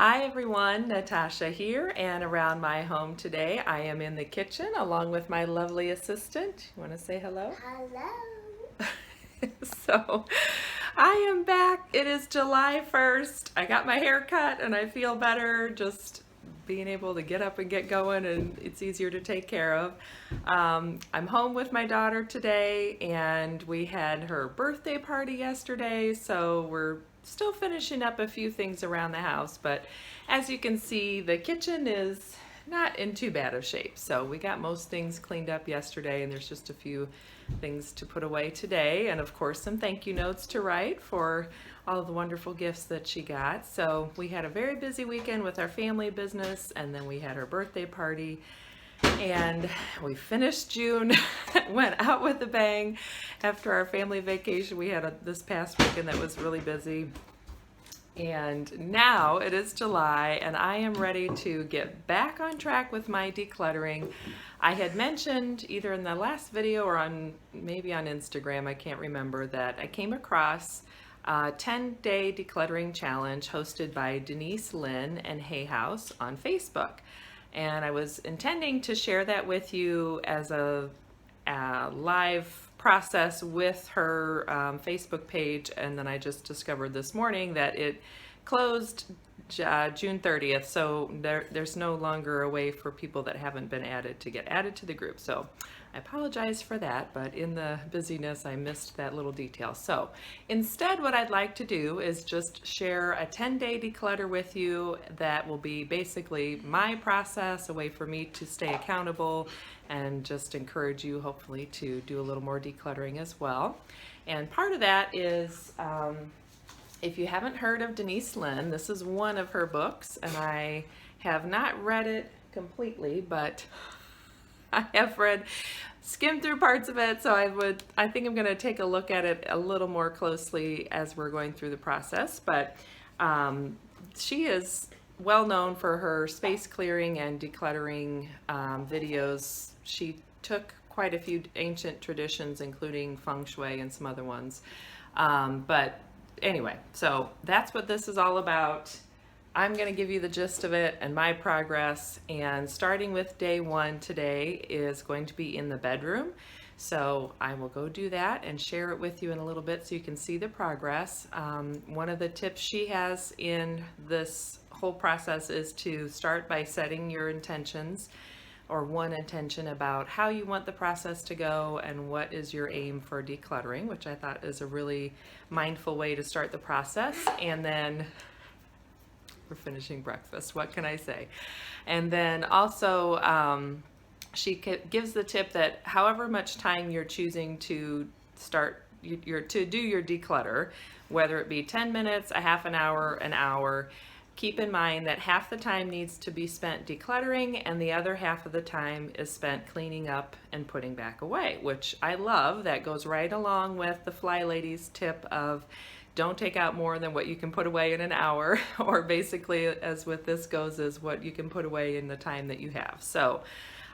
Hi everyone, Natasha here, and around my home today I am in the kitchen along with my lovely assistant. You want to say hello? Hello. So I am back. It is July 1st. I got my hair cut and I feel better just being able to get up and get going, and it's easier to take care of. I'm home with my daughter today, and we had her birthday party yesterday, so we're still finishing up a few things around the house. But as you can see, the kitchen is not in too bad of shape. So we got most things cleaned up yesterday, and there's just a few things to put away today, and of course some thank you notes to write for all of the wonderful gifts that she got. So we had a very busy weekend with our family business, and then we had our birthday party, and we finished June, went out with a bang after our family vacation we had this past weekend that was really busy. And now it is July, and I am ready to get back on track with my decluttering. I had mentioned either in the last video or maybe on Instagram, I can't remember, that I came across a 10-day decluttering challenge hosted by Denise Lynn and Hay House on Facebook. And I was intending to share that with you as a live process with her Facebook page, and then I just discovered this morning that it closed June 30th, so there's no longer a way for people that haven't been added to get added to the group. So I apologize for that, but in the busyness I missed that little detail. So instead, what I'd like to do is just share a 10-day declutter with you that will be basically my process, a way for me to stay accountable, and just encourage you hopefully to do a little more decluttering as well. And part of that is, if you haven't heard of Denise Lynn, this is one of her books, and I have not read it completely, but I have skimmed through parts of it, so I think I'm going to take a look at it a little more closely as we're going through the process. But she is well known for her space clearing and decluttering videos. She took quite a few ancient traditions, including feng shui and some other ones. But anyway, so that's what this is all about. I'm going to give you the gist of it and my progress, and starting with day one today is going to be in the bedroom. So I will go do that and share it with you in a little bit so you can see the progress. One of the tips she has in this whole process is to start by setting your intentions, or one intention about how you want the process to go and what is your aim for decluttering, which I thought is a really mindful way to start the process. And then we're finishing breakfast, what can I say? And then also she gives the tip that however much time you're choosing to to do your declutter, whether it be 10 minutes, a half an hour, keep in mind that half the time needs to be spent decluttering and the other half of the time is spent cleaning up and putting back away, which I love. That goes right along with the Fly Lady's tip of don't take out more than what you can put away in an hour, or basically, as with this goes, is what you can put away in the time that you have. So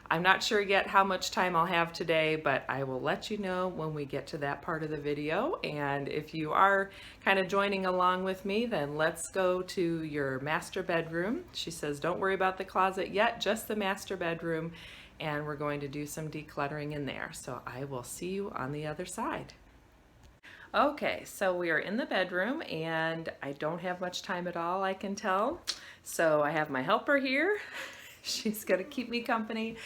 I'm not sure yet how much time I'll have today, but I will let you know when we get to that part of the video. And if you are kind of joining along with me, then let's go to your master bedroom. She says, don't worry about the closet yet, just the master bedroom. And we're going to do some decluttering in there. So I will see you on the other side. Okay, so we are in the bedroom, and I don't have much time at all, I can tell. So I have my helper here. She's going to keep me company.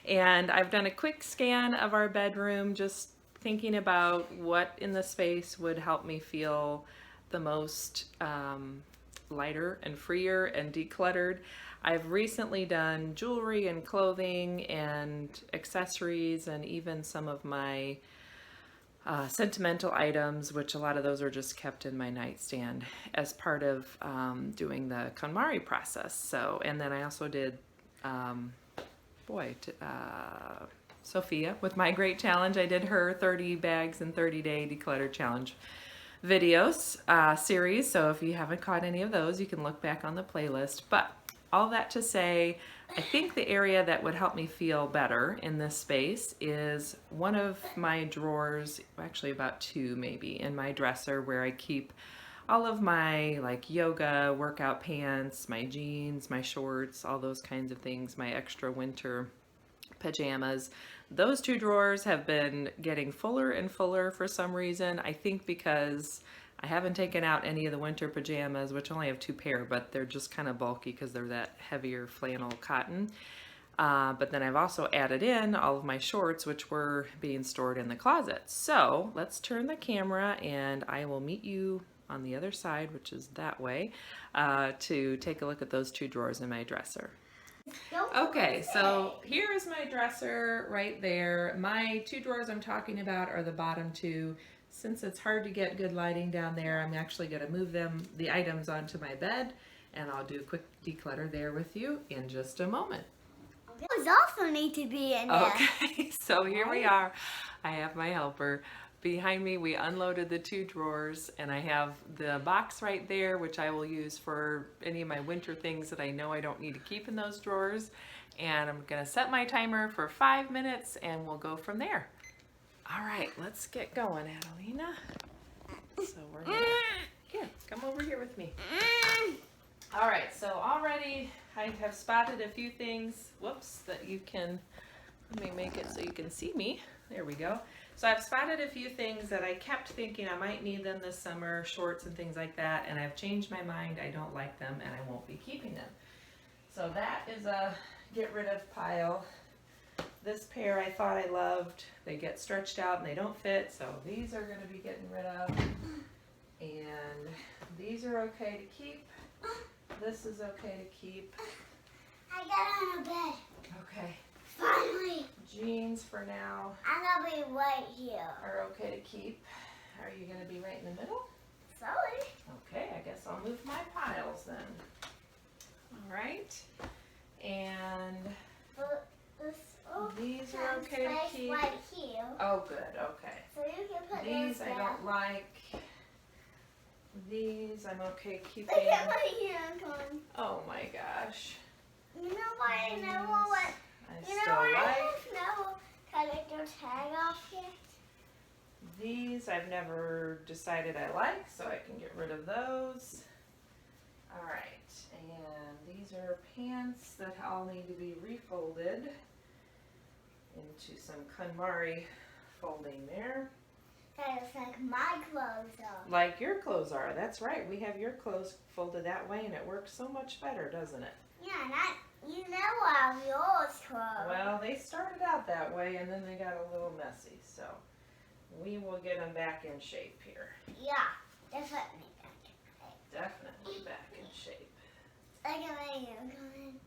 And I've done a quick scan of our bedroom, just thinking about what in the space would help me feel the most lighter and freer and decluttered. I've recently done jewelry and clothing and accessories, and even some of my sentimental items, which a lot of those are just kept in my nightstand as part of doing the KonMari process. So, and then I also did, Sophia with my great challenge. I did her 30 bags and 30-day declutter challenge videos series. So if you haven't caught any of those, you can look back on the playlist. But all that to say, I think the area that would help me feel better in this space is one of my drawers, actually about two maybe, in my dresser, where I keep all of my like yoga workout pants, my jeans, my shorts, all those kinds of things, my extra winter pajamas. Those two drawers have been getting fuller and fuller for some reason. I think because I haven't taken out any of the winter pajamas, which I only have 2 pair, but they're just kind of bulky because they're that heavier flannel cotton. But then I've also added in all of my shorts, which were being stored in the closet. So let's turn the camera and I will meet you on the other side, which is that way, to take a look at those 2 drawers in my dresser. Okay, so here is my dresser right there. My 2 drawers I'm talking about are the bottom 2. Since it's hard to get good lighting down there, I'm actually going to move the items onto my bed, and I'll do a quick declutter there with you in just a moment. Those also need to be in there. Okay, so here we are. I have my helper. Behind me, we unloaded the 2 drawers, and I have the box right there, which I will use for any of my winter things that I know I don't need to keep in those drawers. And I'm gonna set my timer for 5 minutes, and we'll go from there. All right, let's get going, Adelina. So we're gonna, here, come over here with me. All right, so already I have spotted a few things, whoops, that you can, let me make it so you can see me. There we go. So I've spotted a few things that I kept thinking I might need them this summer, shorts and things like that, and I've changed my mind. I don't like them and I won't be keeping them. So that is a get rid of pile. This pair I thought I loved. They get stretched out and they don't fit, so these are going to be getting rid of. And these are okay to keep. This is okay to keep. I got on a bed. Okay. Finally. Jeans for now I'm gonna be right here. are okay to keep. Are you going to be right in the middle? Sorry. Okay, I guess I'll move my piles then. All right. And But this these are okay to keep. right here. Oh, good. Okay. So you can put These those I down. don't like. These I'm okay keeping. Look at my unicorn. Oh my gosh. You know what I never went. I You know still what I like. never cut your tag off yet. These I've never decided I like, so I can get rid of those. All right, and these are pants that all need to be refolded into some KonMari folding there. That is like my clothes are. Like your clothes are, that's right. We have your clothes folded that way and it works so much better, doesn't it? Yeah, not you never have yours clothes. Well, they started out that way and then they got a little messy, so we will get them back in shape here. Yeah, definitely back in shape. Definitely back in shape. Look at my unicorn.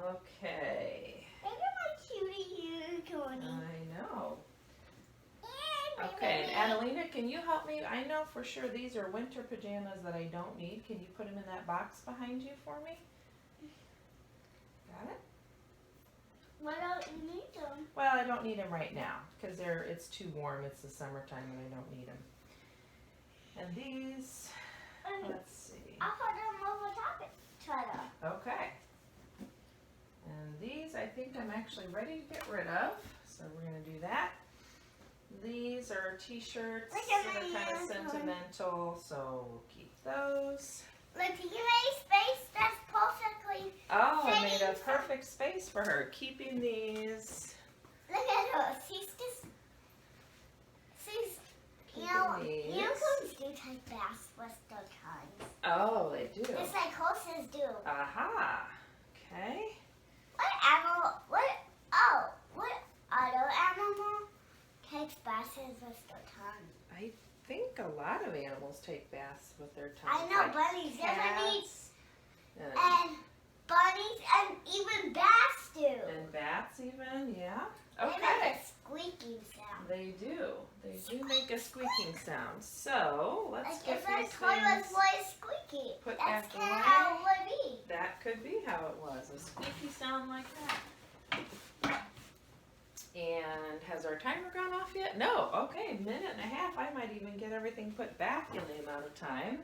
Okay. Look at my cutie unicorn. I know. Okay, and Adelina, can you help me? I know for sure these are winter pajamas that I don't need. Can you put them in that box behind you for me? Got it? Why don't you need them? Well, I don't need them right now because it's too warm. It's the summertime and I don't need them. And these, let's see. I'll put them over top of each other. Okay. And these I think I'm actually ready to get rid of. So we're going to do that. These are t-shirts Look that at are my kind of unicorn. sentimental, so we'll keep those. Look, you made space that's perfectly. Oh, I made a Thanks. perfect space for her. Keeping these. Look at her. She's just. She's. You know, Keeping these. unicorns do take baths with their tongues. Oh, they do. Just like horses do. Aha. Okay. What animal? What other animal takes baths with their tongue? I think a lot of animals take baths with their I tongues. know like bunnies definitely, cats and, and bunnies and even bats do. and bats even, yeah. They make Okay. a squeaking sound. They do. They do make a squeaking sound. So let's Like get if our these toilet things. was squeaky, put that's back kind of away. how it would be. That could be how it was. A squeaky sound like that. And has our timer gone off yet? No. Okay, minute and a half. I might even get everything put back in the amount of time.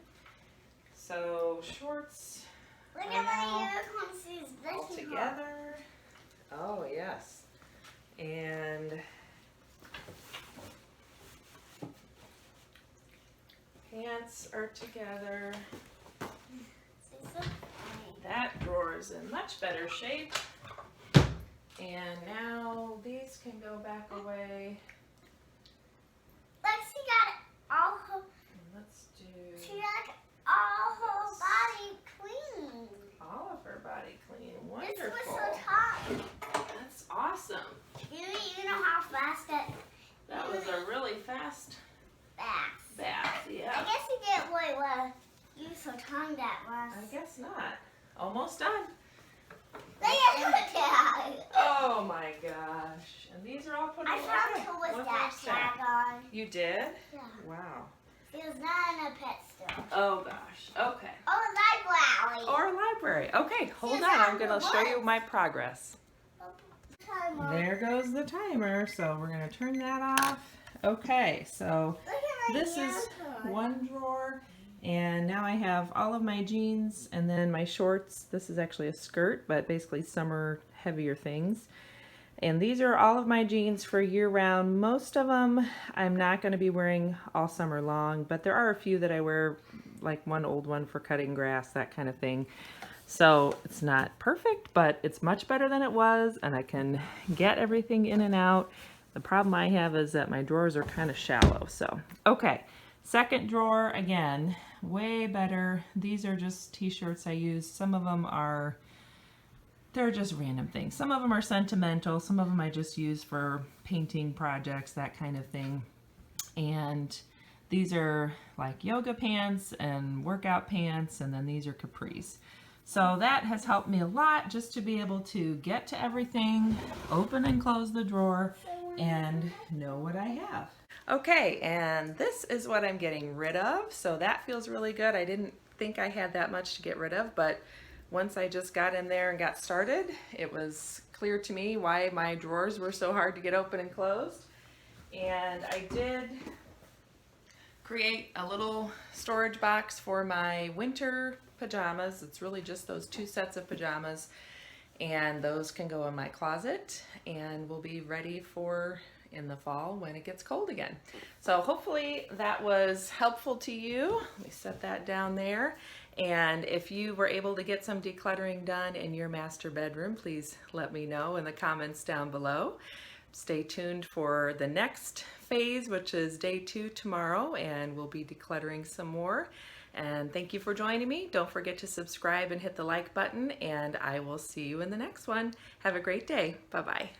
So shorts Look are at my now unicorn. She's all licking her. together. Oh yes. And Pants are together. See, so funny. That drawer is in much better shape. And now these can go back away. Lexi got all her, Let's she do got all her body clean. all of her body clean. This was Wonderful. so tough. That's awesome. You know how fast That was a really fast bath. bath. I Yeah. guess you get what you so tongue that was. I guess not. Almost done. Look at her tag. Oh my gosh. And these are all put I away. found her with One that more stack. tag on. You did? Yeah. Wow. It was not in a pet store. Oh gosh. Okay. Oh, library. Or library. Okay, hold She's on. out I'm going to in the show you woods. my progress. Timer. There goes the timer. So we're going to turn that off. Okay, so Look at my this is hamper. one drawer. And now I have all of my jeans and then my shorts. This is actually a skirt, but basically summer heavier things. And these are all of my jeans for year round. Most of them I'm not going to be wearing all summer long, but there are a few that I wear, like one old one for cutting grass, that kind of thing. So it's not perfect, but it's much better than it was, and I can get everything in and out. The problem I have is that my drawers are kind of shallow. So, okay, second drawer, again, way better. These are just t-shirts I use. Some of them are, they're just random things. Some of them are sentimental. Some of them I just use for painting projects, that kind of thing. And these are like yoga pants and workout pants, and then these are capris. So that has helped me a lot, just to be able to get to everything, open and close the drawer, and know what I have. Okay, and this is what I'm getting rid of. So that feels really good. I didn't think I had that much to get rid of, but once I just got in there and got started, it was clear to me why my drawers were so hard to get open and closed. And I did create a little storage box for my winter pajamas. It's really just those 2 sets of pajamas, and those can go in my closet and will be ready for in the fall when it gets cold again. So hopefully that was helpful to you. Let me set that down there. And if you were able to get some decluttering done in your master bedroom, please let me know in the comments down below. Stay tuned for the next phase, which is day 2 tomorrow, and we'll be decluttering some more. And thank you for joining me. Don't forget to subscribe and hit the like button, and I will see you in the next one. Have a great day. Bye-bye.